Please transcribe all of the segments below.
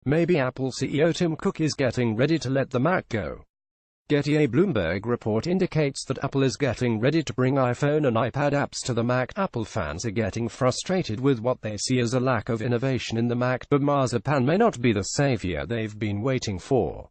Maybe Apple CEO Tim Cook is getting ready to let the Mac go. Getty. A Bloomberg report indicates that Apple is getting ready to bring iPhone and iPad apps to the Mac. Apple fans are getting frustrated with what they see as a lack of innovation in the Mac, but marzipan may not be the savior they've been waiting for.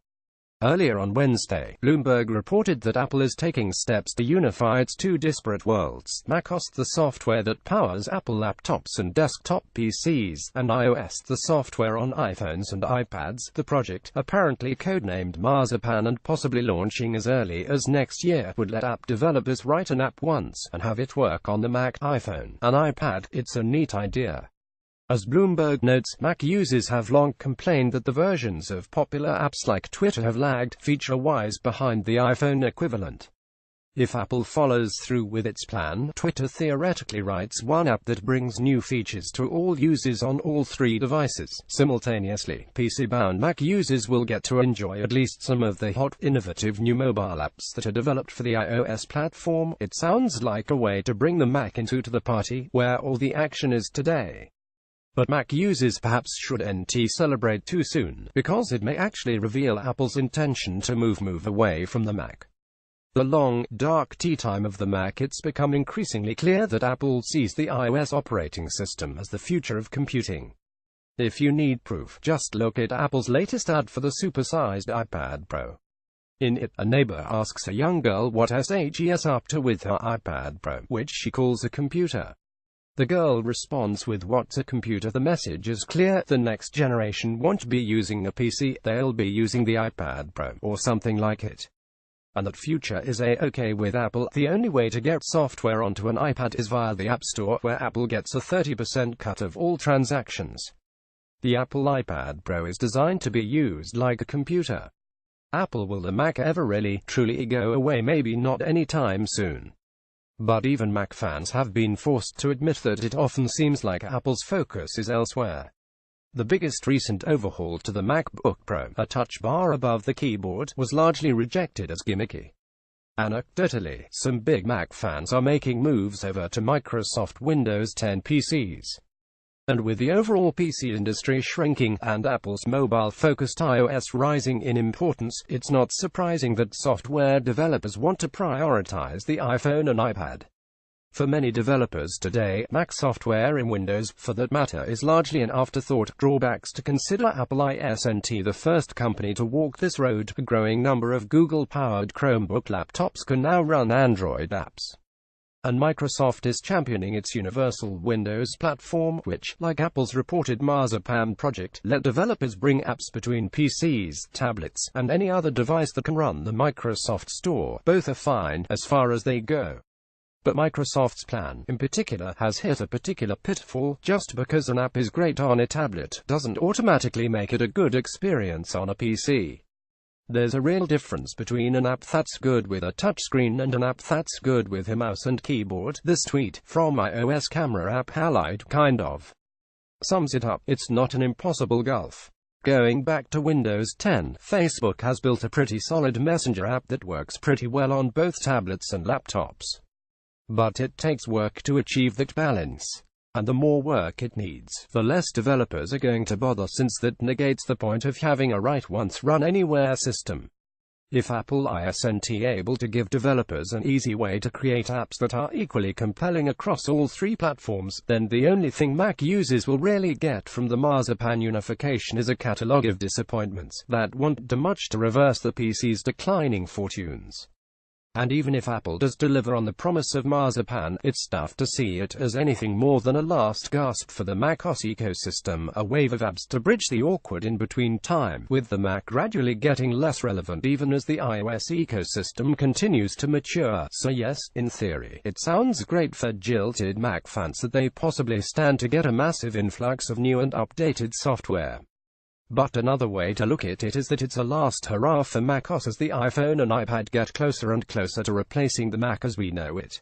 Earlier on Wednesday, Bloomberg reported that Apple is taking steps to unify its two disparate worlds: macOS, the software that powers Apple laptops and desktop PCs, and iOS, the software on iPhones and iPads. The project, apparently codenamed Marzipan and possibly launching as early as next year, would let app developers write an app once and have it work on the Mac, iPhone, and iPad. It's a neat idea. As Bloomberg notes, Mac users have long complained that the versions of popular apps like Twitter have lagged, feature-wise, behind the iPhone equivalent. If Apple follows through with its plan, Twitter theoretically writes one app that brings new features to all users on all three devices simultaneously. PC-bound Mac users will get to enjoy at least some of the hot, innovative new mobile apps that are developed for the iOS platform. It sounds like a way to bring the Mac into the party, where all the action is today. But Mac users perhaps shouldn't celebrate too soon, because it may actually reveal Apple's intention to move away from the Mac. The long, dark tea time of the Mac. It's become increasingly clear that Apple sees the iOS operating system as the future of computing. If you need proof, just look at Apple's latest ad for the supersized iPad Pro. In it, a neighbor asks a young girl what she is up to with her iPad Pro, which she calls a computer. The girl responds with, "What's a computer?" The message is clear: the next generation won't be using a PC, they'll be using the iPad Pro, or something like it. And that future is okay with Apple. The only way to get software onto an iPad is via the App Store, where Apple gets a 30% cut of all transactions. The Apple iPad Pro is designed to be used like a computer. Will the Mac ever really, truly go away? Maybe not anytime soon. But even Mac fans have been forced to admit that it often seems like Apple's focus is elsewhere. The biggest recent overhaul to the MacBook Pro, a touch bar above the keyboard, was largely rejected as gimmicky. Anecdotally, some big Mac fans are making moves over to Microsoft Windows 10 PCs. And with the overall PC industry shrinking, and Apple's mobile-focused iOS rising in importance, it's not surprising that software developers want to prioritize the iPhone and iPad. For many developers today, Mac software in Windows, for that matter, is largely an afterthought. Drawbacks to consider: Apple isn't the first company to walk this road. A growing number of Google-powered Chromebook laptops can now run Android apps. And Microsoft is championing its Universal Windows platform, which, like Apple's reported Marzipan project, let developers bring apps between PCs, tablets, and any other device that can run the Microsoft Store. Both are fine, as far as they go. But Microsoft's plan, in particular, has hit a particular pitfall. Just because an app is great on a tablet, doesn't automatically make it a good experience on a PC. There's a real difference between an app that's good with a touchscreen and an app that's good with a mouse and keyboard. This tweet, from iOS camera app Allied, kind of sums it up. It's not an impossible gulf. Going back to Windows 10, Facebook has built a pretty solid Messenger app that works pretty well on both tablets and laptops. But it takes work to achieve that balance. And the more work it needs, the less developers are going to bother, since that negates the point of having a write-once-run-anywhere system. If Apple isn't able to give developers an easy way to create apps that are equally compelling across all three platforms, then the only thing Mac users will really get from the Marzipan unification is a catalog of disappointments that won't do much to reverse the PC's declining fortunes. And even if Apple does deliver on the promise of Marzipan, it's tough to see it as anything more than a last gasp for the macOS ecosystem, a wave of apps to bridge the awkward in-between time, with the Mac gradually getting less relevant even as the iOS ecosystem continues to mature. So yes, in theory, it sounds great for jilted Mac fans that they possibly stand to get a massive influx of new and updated software. But another way to look at it is that it's a last hurrah for macOS as the iPhone and iPad get closer and closer to replacing the Mac as we know it.